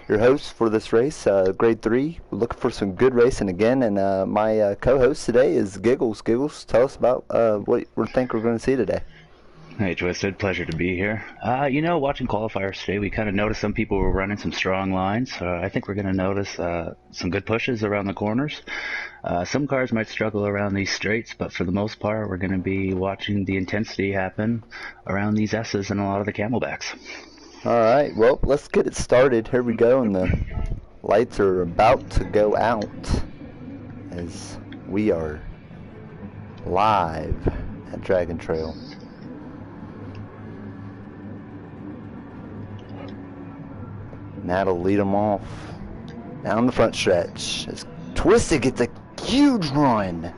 your host for this race, Grade 3. We're looking for some good racing again, and my co-host today is Giggles. Giggles, tell us about what we think we're going to see today. Hey, Twisted. Pleasure to be here. Watching qualifiers today, we kind of noticed some people were running some strong lines. I think we're going to notice some good pushes around the corners. Some cars might struggle around these straights, but for the most part, we're going to be watching the intensity happen around these S's and a lot of the camelbacks. All right, well, let's get it started. Here we go, and the lights are about to go out as we are live at Dragon Trail. And that'll lead them off down the front stretch as Twisted gets a huge run.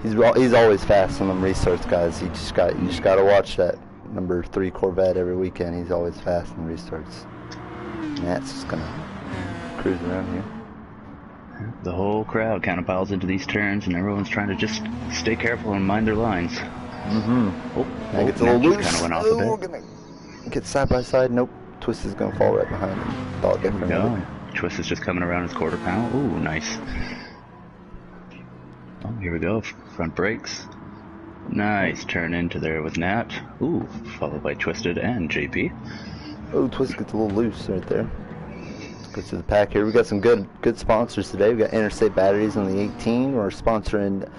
He's always fast on them restarts, guys. You just got to watch that number 3 Corvette every weekend. He's always fast in restarts. And that's just gonna cruise around here. The whole crowd kind of piles into these turns, and everyone's trying to just stay careful and mind their lines. That gets a little loose. Kind of went off we're a bit. gonna get side by side. Nope. Twisted's gonna fall right behind him. Thought There we go. Twist is just coming around his quarter panel. Ooh, nice. Oh, here we go. Front brakes. Nice turn into there with Nat. Ooh, followed by Twisted and JP. Oh, Twisted gets a little loose right there. Let's go to the pack here. We got some good sponsors today. We got Interstate Batteries on the 18. We're sponsoring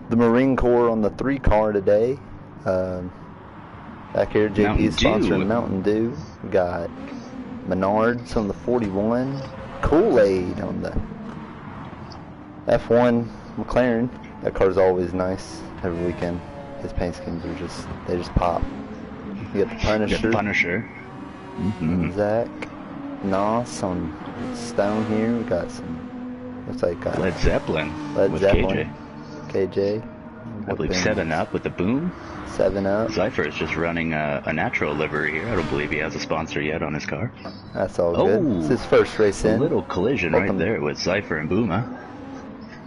the Marine Corps on the 3 car today. Back here, JP is sponsoring Mountain Dew. We got Menards on the 41. Kool-Aid on the F1 McLaren. That car's always nice every weekend. His paint schemes are they just pop. You got the Punisher. Zach Noss on Stone here. We got some, looks like Led Zeppelin with KJ. I believe 7-Up with the boom. 7-Up. Cypher is just running a natural livery here. I don't believe he has a sponsor yet on his car. That's all good. It's his first race in. A little collision right there with Cypher and Booma.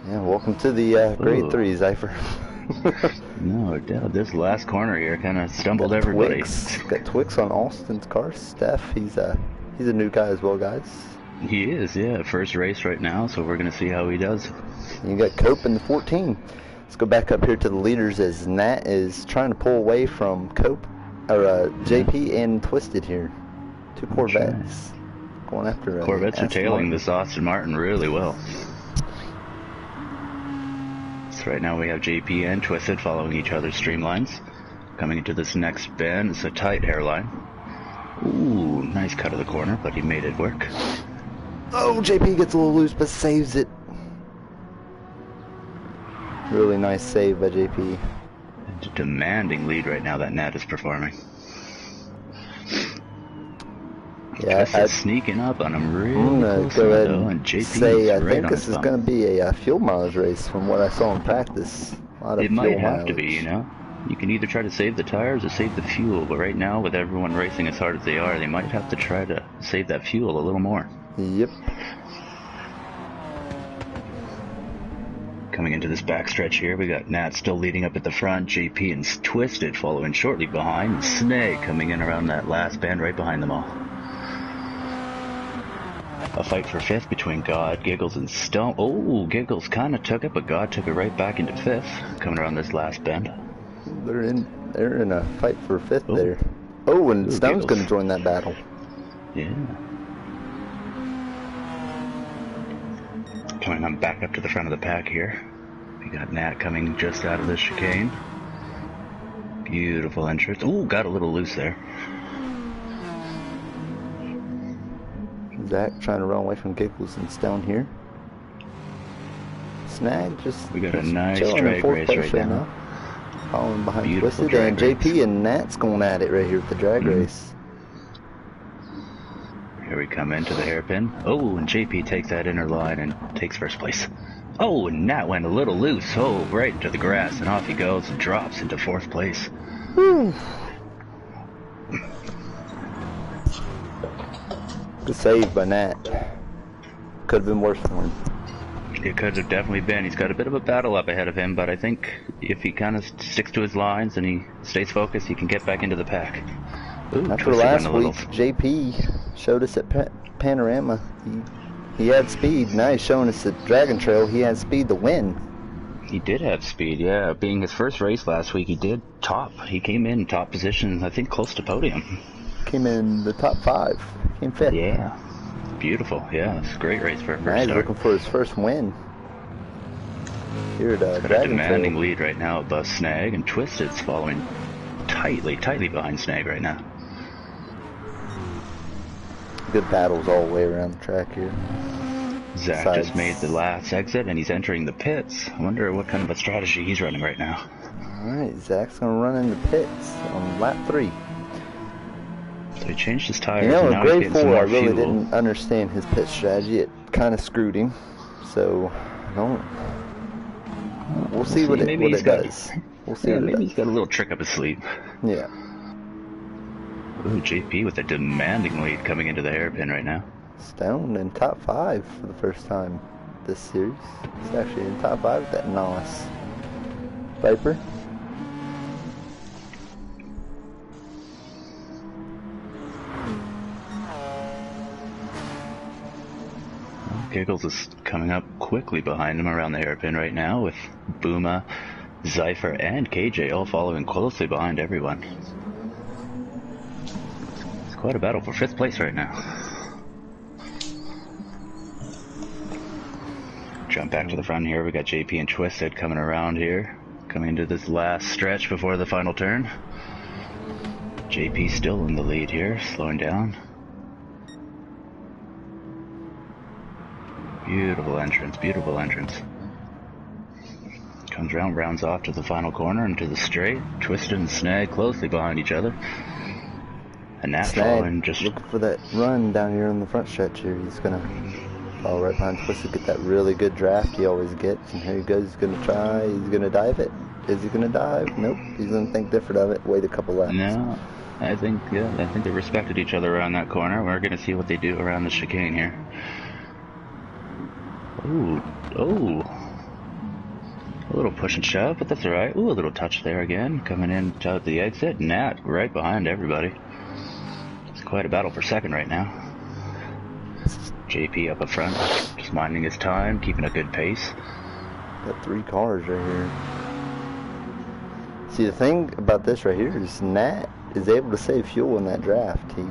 Yeah, welcome to the Grade 3, Cypher. No doubt. This last corner here kind of stumbled everybody. Got Twix on Austin's car. Steph, he's a new guy as well, guys. He is, yeah. First race right now, so we're going to see how he does. And you got Cope in the 14. Let's go back up here to the leaders as Nat is trying to pull away from Cope, or JP and Twisted here. 2 Corvettes going after Corvettes are tailing this Aston Martin really well. So right now we have JP and Twisted following each other's streamlines. Coming into this next bend, it's a tight hairline. Ooh, nice cut of the corner, but he made it work. Oh, JP gets a little loose, but saves it. Really nice save by JP. It's a demanding lead right now that Nat is performing. Yeah, Twisted sneaking up on him really I'm gonna go ahead and JP I think this is going to be a fuel mileage race from what I saw in practice. It might have to be, you know. You can either try to save the tires or save the fuel, but right now with everyone racing as hard as they are, they might have to try to save that fuel a little more. Yep. Coming into this backstretch here, we got Nat still leading up at the front, JP and Twisted following shortly behind, and Snake coming in around that last bend right behind them all. A fight for 5th between God, Giggles, and Stone. Oh, Giggles kind of took it, but God took it right back into 5th, coming around this last bend. They're in a fight for 5th there. Oh, and Stone's going to join that battle. Yeah. Coming on back up to the front of the pack here. We got Nat coming just out of the chicane. Beautiful entrance. Ooh, got a little loose there. Zach trying to run away from Giggles and Stone here. Snag just. We got a nice drag race right now. Following behind Beautiful Twisted, and JP race. and Nat's going at it right here with the drag race. Here we come into the hairpin. Oh, and JP takes that inner line and takes first place. Oh, and Nat went a little loose. Oh, right into the grass, and off he goes and drops into 4th place. Whew. Good save by Nat. Could have been worse for him. It could have definitely been. He's got a bit of a battle up ahead of him, but I think if he kind of sticks to his lines and he stays focused, he can get back into the pack. Ooh, After Twisted went last a week, little. JP showed us at Panorama. He had speed. Now he's showing us at Dragon Trail. He had speed to win. He did have speed, yeah. Being his first race last week, he did top. He came in top position, I think, close to podium. Came in the top 5. Came 5th. Yeah. Beautiful, yeah. It's a great race for a Now first he's start. looking for his first win. Here at Got a Dragon demanding Trail. lead right now above Snag, and Twisted's following tightly behind Snag right now. Good battles all the way around the track here. Zach just made the last exit, and he's entering the pits. I wonder what kind of a strategy he's running right now. Alright, Zach's going to run in the pits on lap 3. So he changed his tires, You know, and in now he's grade getting some 4, I more really fuel. didn't understand his pit strategy. It kind of screwed him. So, we'll see what it does. We'll see what it maybe does. he's got a little trick up his sleeve. Yeah. Ooh, JP with a demanding lead coming into the hairpin right now. Stone in top 5 for the first time this series. He's actually in top 5 with that NOS Viper. Giggles is coming up quickly behind him around the hairpin right now, with Booma, Zypher, and KJ all following closely behind everyone. It's quite a battle for 5th place right now. Jump back to the front here. We got JP and Twisted coming around here, coming into this last stretch before the final turn. JP still in the lead here, slowing down. Beautiful entrance, beautiful entrance. Comes around, rounds off to the final corner and to the straight. Twisted and Snag closely behind each other. And Nat following just looking for that run down here on the front stretch here. He's gonna follow right behind Twisted, get that really good draft he always gets. And here he goes. He's gonna try. He's gonna dive it. Is he gonna dive? Nope. He's gonna think different of it. Wait a couple laps. No, I think they respected each other around that corner. We're gonna see what they do around the chicane here. Ooh, oh. A little push and shove, but that's alright. Ooh, a little touch there again. Coming in to the exit. Nat right behind everybody. It's quite a battle for second right now. JP up front, just minding his time, keeping a good pace. Got 3 cars right here. See, the thing about this right here is Nat is able to save fuel in that draft. He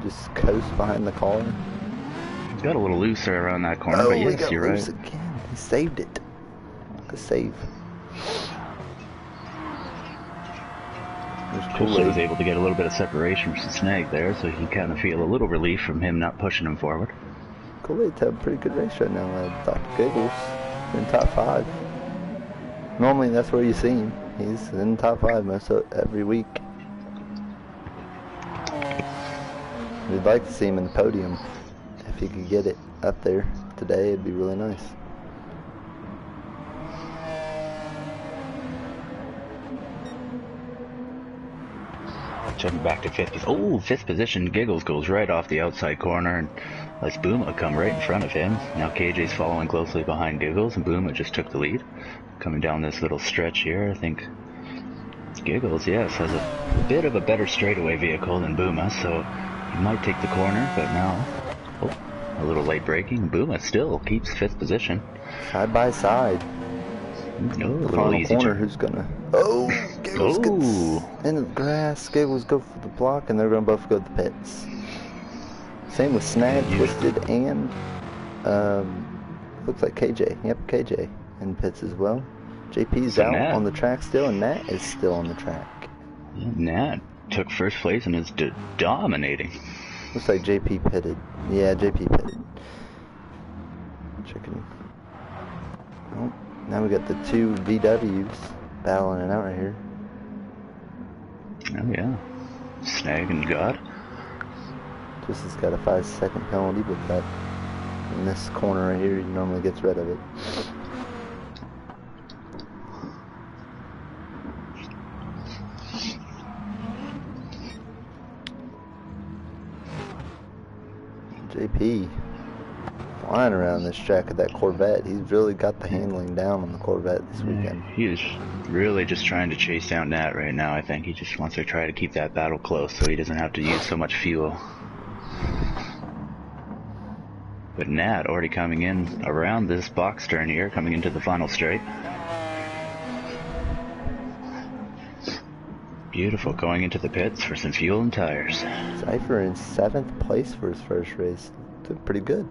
just coasts behind the car. He's got a little looser around that corner, but yes, you're right. Again. He saved it. Like a save. Twisted was able to get a little bit of separation from Snag there, so he can kind of feel a little relief from him not pushing him forward. Kool-Aid's had a pretty good race right now. Dr. Giggles in top 5. Normally that's where you see him. He's in top 5 most of every week. We'd like to see him in the podium. If he could get it up there today, it'd be really nice. Jumping back to 5th. Oh, 5th position. Giggles goes right off the outside corner and lets Booma come right in front of him. Now KJ's following closely behind Giggles, and Booma just took the lead. Coming down this little stretch here, I think Giggles, yes, has a bit of a better straightaway vehicle than Booma, so he might take the corner, but now, a little late braking. Booma still keeps 5th position. Side by side. Oh, a little Final easy corner, jump. who's gonna... Oh! Giggles gets into the grass. Giggles go for the block, and they're gonna both go to the pits. Same with Snag, Twisted, and looks like KJ. Yep, KJ in pits as well. JP's out on the track still, and Nat is still on the track. Yeah, Nat took 1st place and is dominating. Looks like JP pitted. Yeah, JP pitted. Checking. Oh, now we got the 2 VWs battling it out right here. Oh yeah, Snag and God. Twisted's got a 5-second penalty, but that in this corner right here, he normally gets rid of it. JP Flying around this track of that Corvette. He's really got the handling down on the Corvette this weekend. He is really just trying to chase down Nat right now, I think. He just wants to try to keep that battle close so he doesn't have to use so much fuel. But Nat already coming in around this box turn here, coming into the final straight. Beautiful, going into the pits for some fuel and tires. Cypher in 7th place for his first race. Did pretty good.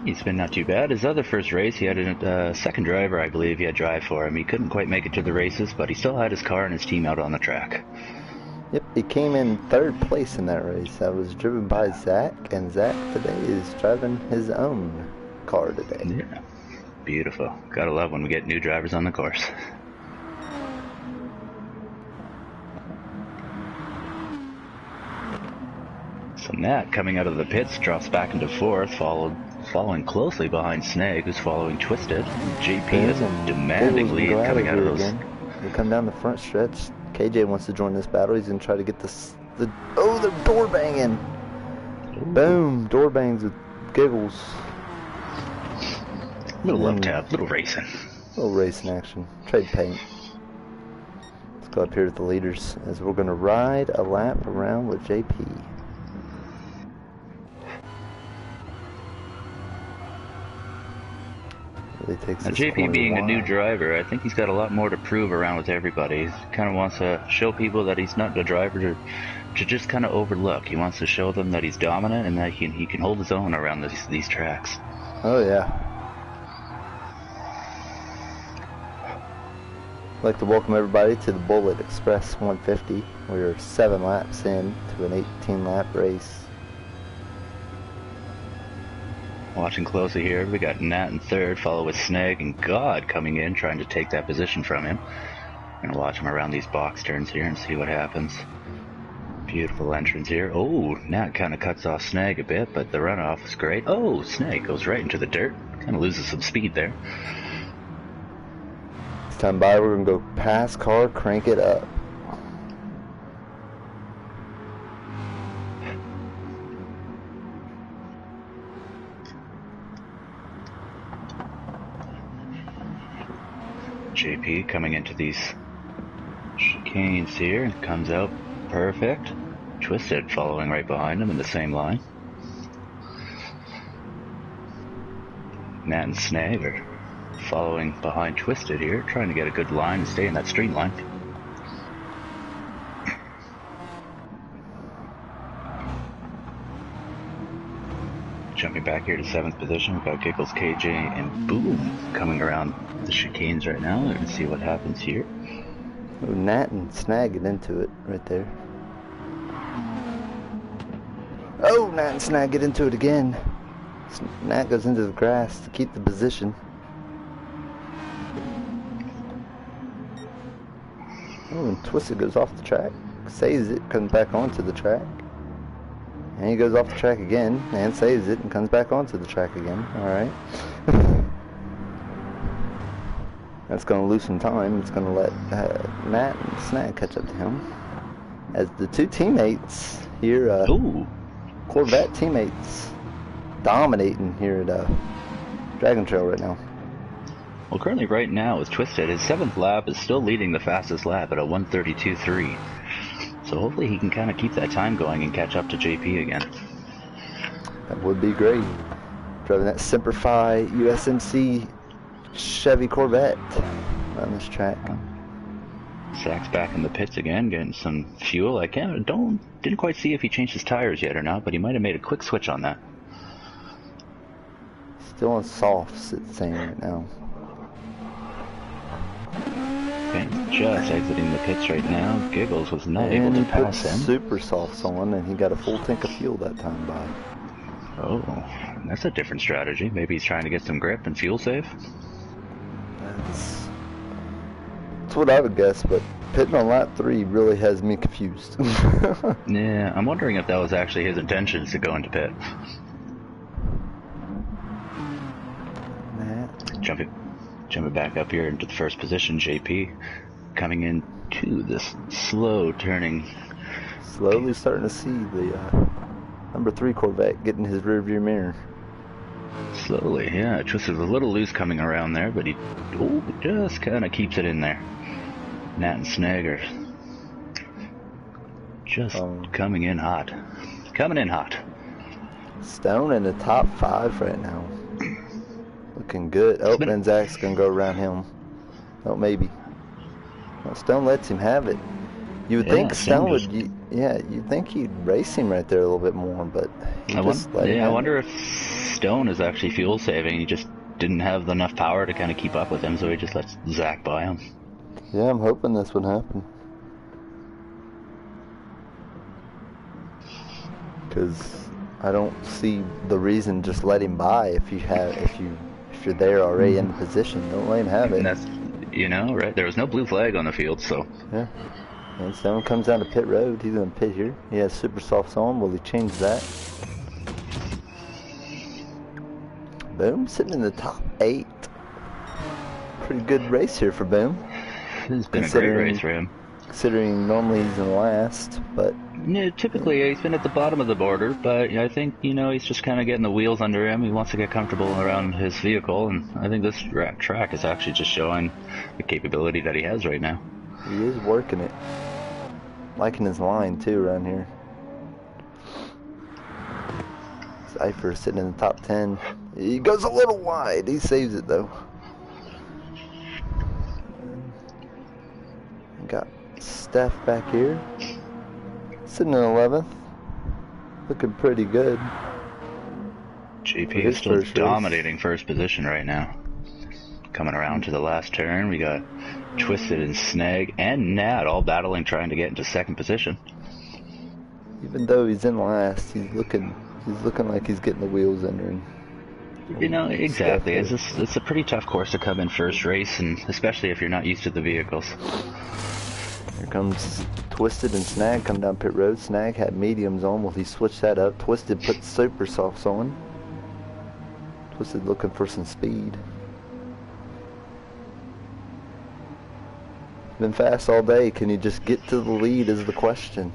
He's been not too bad. His other first race, he had a second driver, I believe, he had drive for him. He couldn't quite make it to the races, but he still had his car and his team out on the track. Yep, he came in 3rd place in that race. That was driven by Zach, and Zach today is driving his own car today. Yeah, beautiful. Gotta love when we get new drivers on the course. So Nat, coming out of the pits, drops back into 4th, following closely behind Snag, who's following Twisted. JP has a demanding lead coming out of those. They come down the front stretch. KJ wants to join this battle. He's going to try to get the door banging. Ooh. Boom, door bangs with giggles. Little love tap, little racing. Little racing action. Trade paint. Let's go up here with the leaders as we're going to ride a lap around with JP. Now, JP being a new driver, I think he's got a lot more to prove around with everybody. He kind of wants to show people that he's not a driver to just kind of overlook. He wants to show them that he's dominant and that he can hold his own around these tracks. Oh yeah. I'd like to welcome everybody to the Bullet Express 150. We're 7 laps in to an 18-lap race. Watching closely here, we got Nat in 3rd, followed with Snag and God coming in, trying to take that position from him. Gonna watch him around these box turns here and see what happens. Beautiful entrance here. Oh, Nat kind of cuts off Snag a bit, but the runoff is great. Oh, Snag goes right into the dirt. Kind of loses some speed there. Stand by, we're gonna go Pascar, crank it up. JP coming into these chicanes here, comes out perfect. Twisted following right behind him in the same line. Nat and Snag are following behind Twisted here, trying to get a good line and stay in that straight line. Jumping back here to 7th position, we've got Giggles, KJ, and Boom coming around the chicanes right now. Let's see what happens here. Oh, Nat and Snag get into it right there. Oh, Nat and Snag get into it again. Nat goes into the grass to keep the position. Oh, and Twisted goes off the track. Saves it, comes back onto the track. And he goes off the track again and saves it and comes back onto the track again. Alright. That's going to lose some time. It's going to let Nat and Snag catch up to him. As the two teammates here, Corvette teammates, dominating here at Dragon Trail right now. Well, currently right now is Twisted. His 7th lap is still leading the fastest lap at a 1:32.3. So hopefully he can kind of keep that time going and catch up to JP again. That would be great. Driving that Simplify USMC Chevy Corvette on this track. Zach's back in the pits again, getting some fuel. Didn't quite see if he changed his tires yet or not, but he might have made a quick switch on that. Still on softs, it's saying right now. Okay, just exiting the pits right now. Giggles was not able to pass him. Super softs on, and he got a full tank of fuel that time by. Oh, that's a different strategy. Maybe he's trying to get some grip and fuel save. That's what I would guess, but pitting on lap 3 really has me confused. Yeah, I'm wondering if that was actually his intentions to go into pit. Jumping back up here into the first position, JP coming into this slow turning. Slowly starting to see the Number 3 Corvette getting his rear view mirror. Slowly, yeah. Twisted was a little loose coming around there, but he just kind of keeps it in there. Nat and Snag are just coming in hot. Coming in hot. Stone in the top 5 right now. Looking good. Oh, and Zach's going to go around him. Oh, maybe. Well, Stone lets him have it. You would think Stone would, you'd think he'd race him right there a little bit more, but he just let him. I wonder if Stone is actually fuel saving. He just didn't have enough power to kind of keep up with him, so he just lets Zach by him. Yeah, I'm hoping this would happen. Because I don't see the reason just let him by if you're there already in the position. Don't let him have it. And that's, right? There was no blue flag on the field, so. Yeah. And Stone comes down to pit road. He's going to pit here. He has super softs on. Will he change that? Boom, sitting in the top 8. Pretty good race here for Boom. It's been a great race for him. Considering normally he's in last, but... Yeah, typically he's been at the bottom of the border, but I think, he's just kind of getting the wheels under him. He wants to get comfortable around his vehicle, and I think this track is actually just showing the capability that he has right now. He is working it. Liking his line, too, around here. Cypher sitting in the top 10. He goes a little wide. He saves it, though. Got Steph back here. Sitting in 11th. Looking pretty good. JP is still dominating first position right now. Coming around to the last turn, we got Twisted and Snag and Nat all battling, trying to get into second position. Even though he's in last, he's looking like he's getting the wheels under him. Exactly. It's a pretty tough course to come in first race, and especially if you're not used to the vehicles. Here comes Twisted and Snag come down pit road. Snag had mediums on. Well, he switched that up. Twisted put super softs on. Twisted looking for some speed. Been fast all day. Can he just get to the lead is the question.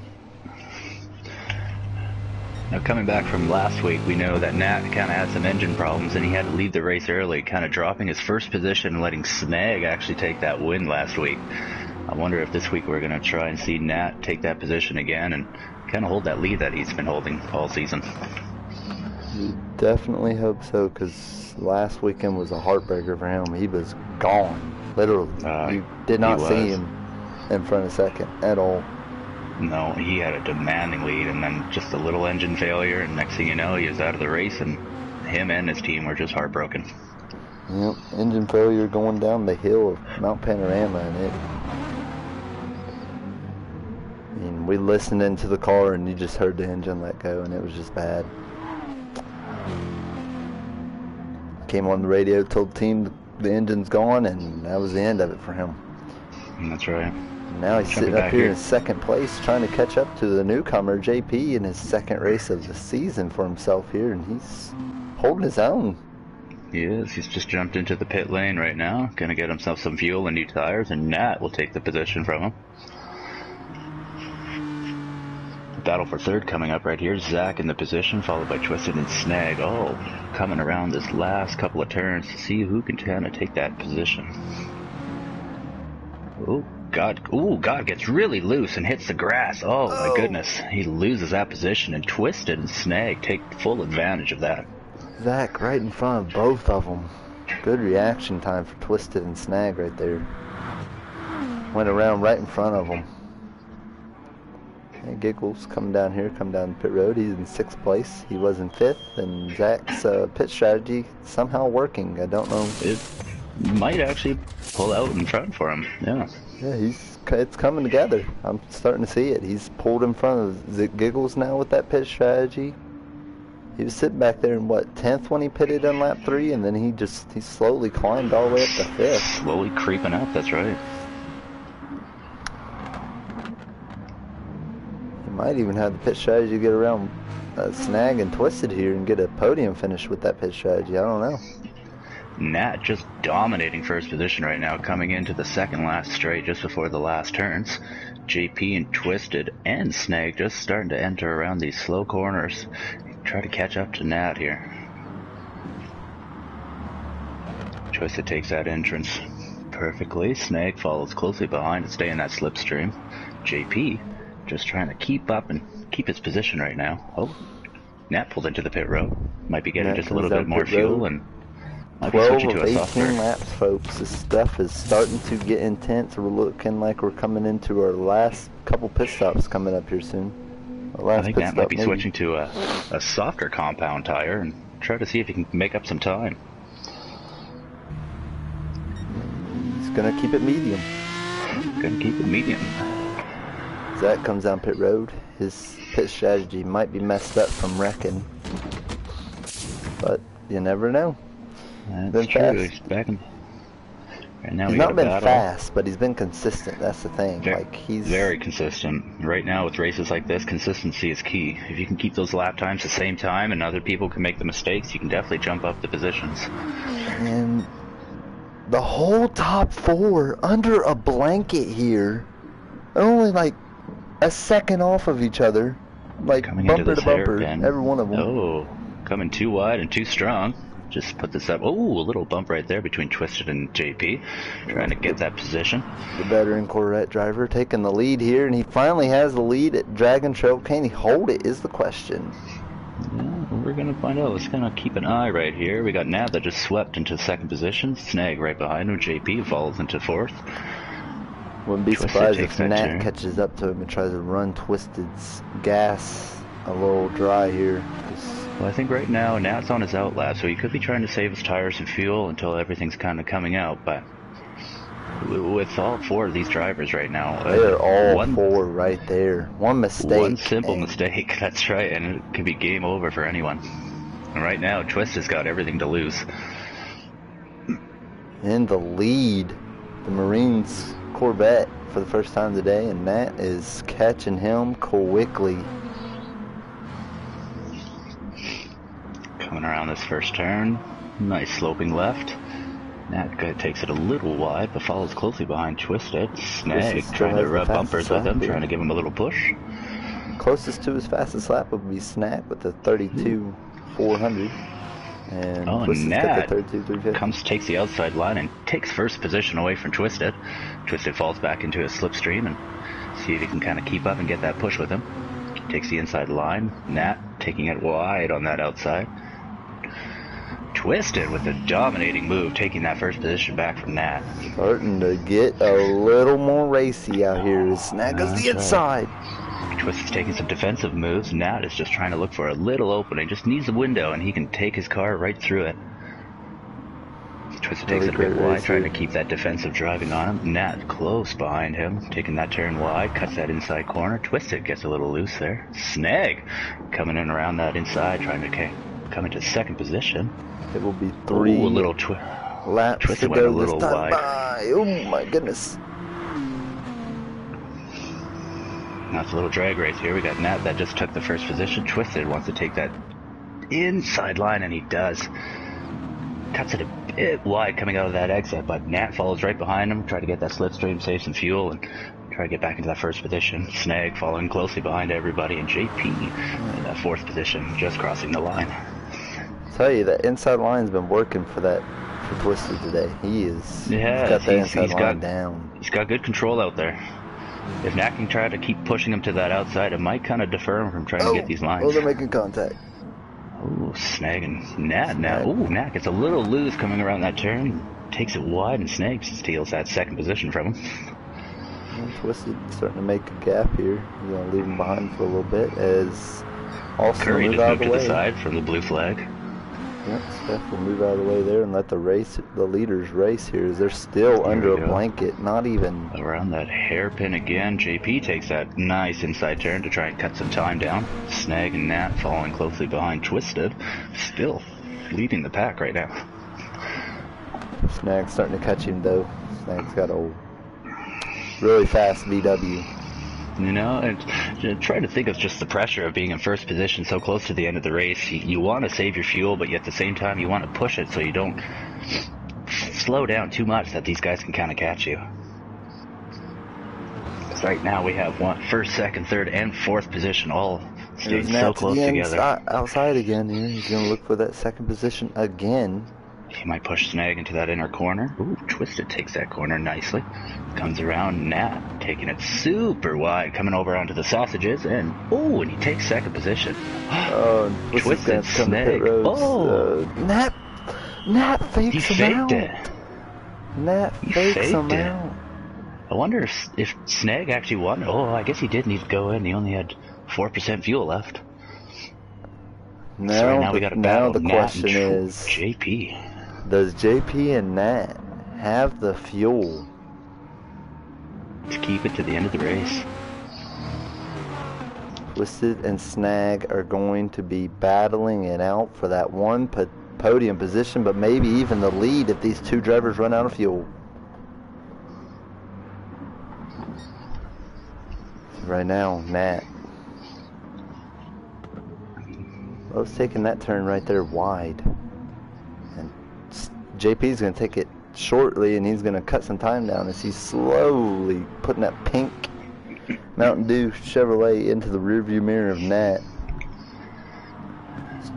Now, coming back from last week, we know that Nat kind of had some engine problems, and he had to leave the race early, kind of dropping his first position and letting Snag actually take that win last week. I wonder if this week we're going to try and see Nat take that position again and kind of hold that lead that he's been holding all season. You definitely hope so, because last weekend was a heartbreaker for him. He was gone, literally. You did not see him in front of second at all. No, he had a demanding lead, and then just a little engine failure, and next thing you know, he was out of the race, and him and his team were just heartbroken. Yep, engine failure going down the hill of Mount Panorama, and we listened into the car, and you just heard the engine let go, and it was just bad. Came on the radio, told the team the engine's gone, and that was the end of it for him. That's right. Now he's sitting up here in second place, trying to catch up to the newcomer, JP, in his second race of the season for himself here, and he's holding his own. He is. He's just jumped into the pit lane right now, gonna get himself some fuel and new tires, and Nat will take the position from him. Battle for third coming up right here. Zach in the position, followed by Twisted and Snag. Oh, coming around this last couple of turns to see who can kind of take that position. Oh, God. Oh, God gets really loose and hits the grass. Oh, my goodness. He loses that position, and Twisted and Snag take full advantage of that. Zach right in front of both of them. Good reaction time for Twisted and Snag right there. Went around right in front of them. And Giggles coming down here, come down pit road. He's in 6th place. He was in 5th, and Zach's pit strategy somehow working. I don't know. It might actually pull out in front for him. Yeah. Yeah, it's coming together. I'm starting to see it. He's pulled in front of Giggles now with that pit strategy. He was sitting back there in 10th when he pitted on lap 3, and then he slowly climbed all the way up to 5th. Slowly creeping up. That's right. Might even have the pit strategy to get around Snag and Twisted here and get a podium finish with that pit strategy. I don't know. Nat just dominating first position right now, coming into the second last straight just before the last turns. JP and Twisted and Snag just starting to enter around these slow corners. Try to catch up to Nat here. Twisted takes that entrance perfectly. Snag follows closely behind to stay in that slipstream. JP just trying to keep up and keep his position right now. Oh, Nat pulled into the pit road. Might be getting Nat just a comes little down bit more pit fuel road. and might be 12 switching of to a 18 softer. laps, folks. This stuff is starting to get intense. We're looking like we're coming into our last couple pit stops coming up here soon. Our last I think pit Nat stop, might be maybe. switching to a softer compound tire and try to see if he can make up some time. He's going to keep it medium. Gonna keep it medium. Zach comes down pit road. His pit strategy might be messed up from wrecking, but you never know. That's Been true. fast. He's back in. Right now He's we got not a been battle. fast, but he's been consistent. That's the thing. Very, Like he's very consistent. Right now with races like this, consistency is key. If you can keep those lap times the same time and other people can make the mistakes, you can definitely jump up the positions. And the whole top four under a blanket here, only like a second off of each other, like Coming into bumper this to bumper, hairpin. every one of them. Oh, coming too wide and too strong. Just put this up. Oh, a little bump right there between Twisted and JP. Trying to get that position. The veteran Corvette driver taking the lead here, and he finally has the lead at Dragon Trail. Can he hold it is the question. Yeah, we're going to find out. Let's kind of keep an eye right here. We got Nat that just swept into second position. Snag right behind him. JP follows into fourth. Wouldn't be Twisted surprised takes if that Nat turn. catches up to him and tries to run Twisted's gas a little dry here. Well, I think right now Nat's on his outlap, so he could be trying to save his tires and fuel until everything's kind of coming out. But with all four of these drivers right now, They're all one, four right there. One mistake. one simple and mistake, that's right, and it could be game over for anyone. And right now, Twisted's got everything to lose. in the lead, the Marines Corvette for the first time today, and Nat is catching him quickly. Coming around this first turn, nice sloping left. Nat takes it a little wide, but follows closely behind Twisted. Snag Twisted trying to still has rub the bumpers fastest with him, lap trying to here. give him a little push. Closest to his fastest lap would be Snag with the 32,400. And Oh, Twisted's got Nat the 32,350. takes the outside line and takes first position away from Twisted. Twisted falls back into his slipstream and see if he can kind of keep up and get that push with him. Takes the inside line. Nat taking it wide on that outside. Twisted with a dominating move, taking that first position back from Nat. Starting to get a little more racy out here as Snag goes the That's right. inside. Twisted's taking some defensive moves. Nat is just trying to look for a little opening. Just needs a window and he can take his car right through it. Twisted takes it a bit wide, trying to keep that defensive driving on him. Nat close behind him, taking that turn wide, cuts that inside corner. Twisted gets a little loose there. Snag coming in around that inside, trying to come into second position. It will be three Ooh, a little laps Twisted to went a go this little time wide. by. Oh my goodness. That's a little drag race here. We got Nat that just took the first position. Twisted wants to take that inside line, and he does. Cuts it a bit wide coming out of that exit, but Nat follows right behind him, try to get that slipstream, save some fuel, and try to get back into that first position. Snag following closely behind everybody, and JP in that fourth position, just crossing the line. Tell you that inside line's been working for Twisted today. He's got that inside line down. He's got good control out there. If Nat can try to keep pushing him to that outside, it might kind of defer him from trying to get these lines. Oh, they're making contact. Ooh, snagging Nat now. Ooh, Nat gets a little loose coming around that turn. Takes it wide and Snag steals that second position from him. And Twisted starting to make a gap here. He's going to leave him behind for a little bit as Austin Curry move just out of moved the to way. the side from the blue flag. Yep, Steph will move out of the way there and let the leaders race here as they're still There under we a go. blanket, not even. Around that hairpin again, JP takes that nice inside turn to try and cut some time down. Snag and Nat following closely behind Twisted, still leading the pack right now. Snag's starting to catch him though. Snag's got a really fast VW. You know, and trying to think of just the pressure of being in first position so close to the end of the race. You want to save your fuel, but at the same time you want to push it so you don't slow down too much that these guys can kind of catch you. So right now we have first, second, third, and fourth position all staying so Nat to close the together. outside again here. He's going to look for that second position again. He might push Snag into that inner corner. Ooh, Twisted takes that corner nicely. Comes around, Nat taking it super wide, coming over onto the sausages, and he takes second position. Oh, Twisted Snag. Oh, Nat fakes he him out. faked it. Nat fakes him it. out. I wonder if Snag actually won. Oh, I guess he did need to go in. He only had 4% fuel left. Now, so right now we got a battle. The question is, JP. Does JP and Nat have the fuel to keep it to the end of the race? Twisted and Snag are going to be battling it out for that one podium position, but maybe even the lead if these two drivers run out of fuel. Right now, Nat. Lowe's taking that turn right there wide. And JP's going to take it shortly, and he's going to cut some time down as he's slowly putting that pink Mountain Dew Chevrolet into the rearview mirror of Nat.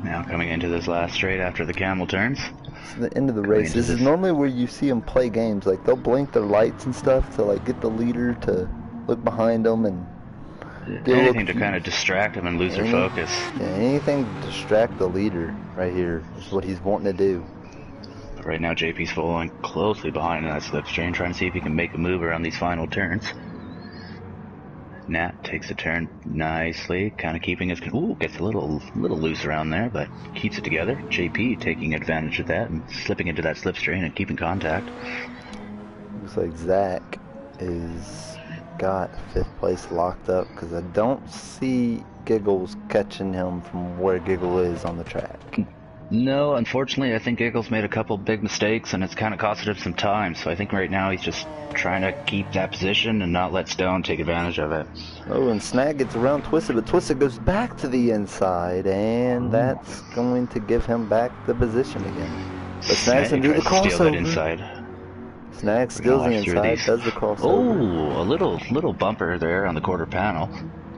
Now coming into this last straight after the camel turns. It's the end of the race. This is normally where you see them play games. Like, they'll blink their lights and stuff to, like, get the leader to look behind them and anything to kind of distract him and lose their focus. Yeah, anything to distract the leader right here is what he's wanting to do. But right now JP's following closely behind that slipstream, trying to see if he can make a move around these final turns. Nat takes a turn nicely, kind of keeping his... Ooh, gets a little loose around there, but keeps it together. JP taking advantage of that and slipping into that slipstream and keeping contact. Looks like Zach is got 5th place locked up because I don't see Giggles catching him from where Giggle is on the track. No, unfortunately, I think Giggles made a couple big mistakes and it's kind of costed him some time. So I think right now he's just trying to keep that position and not let Stone take advantage of it. Oh, and Snag gets around Twisted, but Twisted goes back to the inside, and that's going to give him back the position again. But Snag's going to do the crossover. Steal that inside. Snag steals the inside, does the crossover. Oh, a little bumper there on the quarter panel.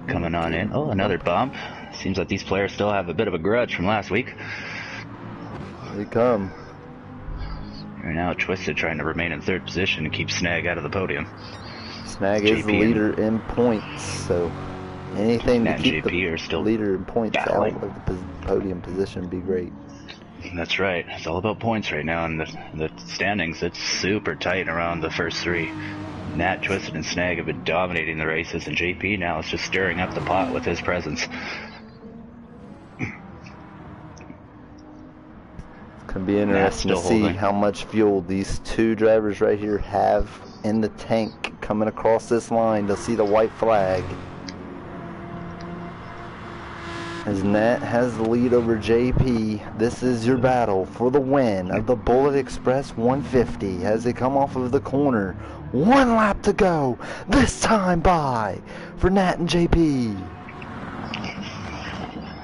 Coming on in. Oh, another bump. Seems like these players still have a bit of a grudge from last week. They come. Right now Twisted trying to remain in 3rd position and keep Snag out of the podium. Snag is the leader in points, so anything to keep the leader in points out of the podium position would be great. That's right. It's all about points right now in the standings. It's super tight around the first 3. Nat, Twisted, and Snag have been dominating the races, and JP now is just stirring up the pot with his presence. It's going to be interesting to see how much fuel these two drivers right here have in the tank coming across this line. They'll see the white flag. As Nat has the lead over JP, this is your battle for the win of the Bullet Express 150 as they come off of the corner. 1 lap to go, this time by for Nat and JP.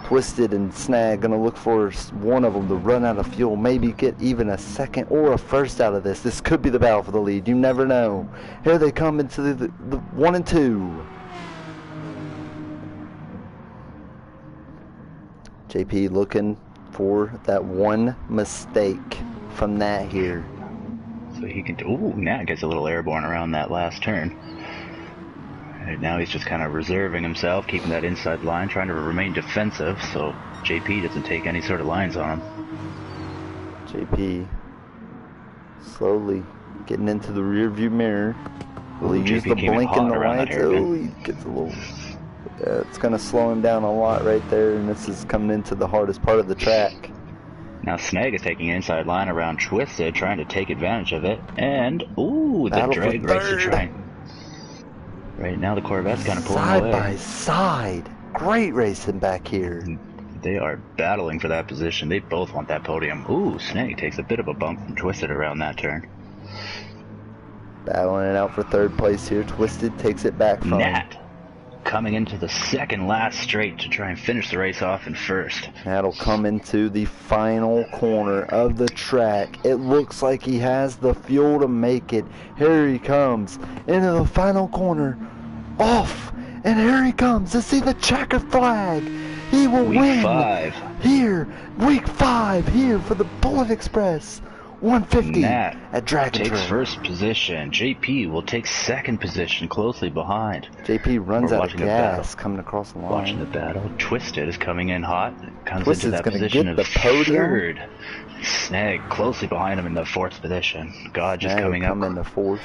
Twisted and Snag gonna look for one of them to run out of fuel, maybe get even a second or a first out of this. This could be the battle for the lead, you never know. Here they come into the 1 and 2. JP looking for that one mistake from Nat here. So he can... Ooh, Nat gets a little airborne around that last turn. Right now he's just kind of reserving himself, keeping that inside line, trying to remain defensive so JP doesn't take any sort of lines on him. JP slowly getting into the rear view mirror. Will he use the blink in the lights? Oh, he gets a little... it's going to slow him down a lot right there, and this is coming into the hardest part of the track. Now Snag is taking an inside line around Twisted, trying to take advantage of it, and ooh, the drag racer trying. Right now the Corvette's kind of pulling away. Side by side, great racing back here. They are battling for that position. They both want that podium. Ooh, Snag takes a bit of a bump from Twisted around that turn. Battling it out for 3rd place here. Twisted takes it back from Nat coming into the second last straight to try and finish the race off in 1st. That'll come into the final corner of the track. It looks like he has the fuel to make it. Here he comes into the final corner off, and here he comes to see the checker flag. He will Week win 5. here, week 5 here for the Bullet Express. 150 Nat at Gr3. takes first position. JP will take second position, closely behind. JP runs We're out of gas coming across the line. Watching the battle. Twisted is coming in hot. Comes Twisted's into that gonna position get of the podium. third. Snag closely behind him in the 4th position. God just Snag coming up. come into 4th.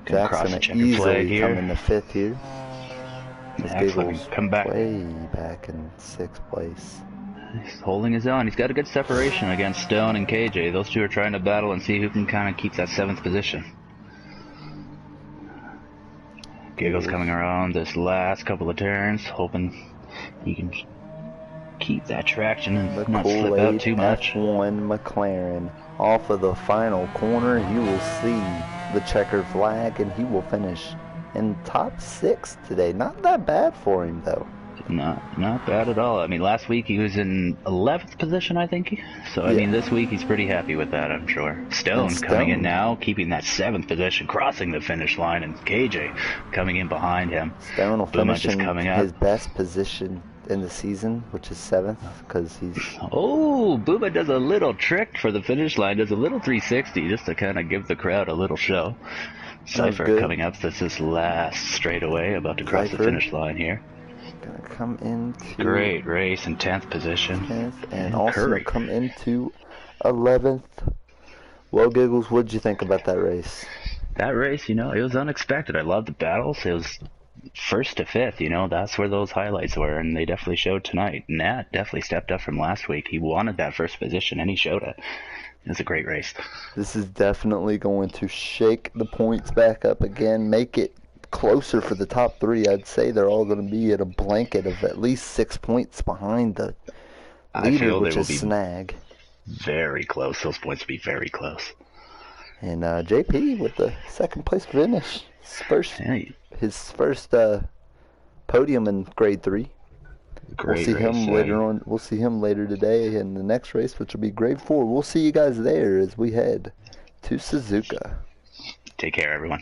Gonna cross the Jackson checkered flag easily here. come into 5th here. This Excellent. Giggles Come back. way back in 6th place. He's holding his own. He's got a good separation against Stone and KJ. Those two are trying to battle and see who can kind of keep that 7th position. Giggles coming around this last couple of turns, hoping he can keep that traction and The not slip out Kool-Aid too much. F1 McLaren off of the final corner. You will see the checkered flag, and he will finish in top 6 today. Not that bad for him, though. Not bad at all. I mean, last week he was in 11th position, I think. So, I mean, this week he's pretty happy with that, I'm sure. Stone coming in now, keeping that 7th position, crossing the finish line, and KJ coming in behind him. Stone will finish in coming up. his best position in the season, which is 7th, because he's... Oh, Booba does a little trick for the finish line, does a little 360 just to kind of give the crowd a little show. Cypher coming up, this is last straightaway, about to cross the finish line here. Gonna come into great race in 10th position. 10th, and also gonna come into 11th. Well, Giggles, what did you think about that race? That race, you know, it was unexpected. I loved the battles. It was 1st to 5th, you know, that's where those highlights were, and they definitely showed tonight. Nat definitely stepped up from last week. He wanted that 1st position, and he showed it. It was a great race. This is definitely going to shake the points back up again, make it closer for the top 3. I'd say they're all going to be at a blanket of at least 6 points behind the leader, which is Snag. Very close. Those points will be very close. And JP with the 2nd place finish. His first podium in Gr3. We'll see him later on. We'll see him later today in the next race, which will be Gr4. We'll see you guys there as we head to Suzuka. Take care, everyone.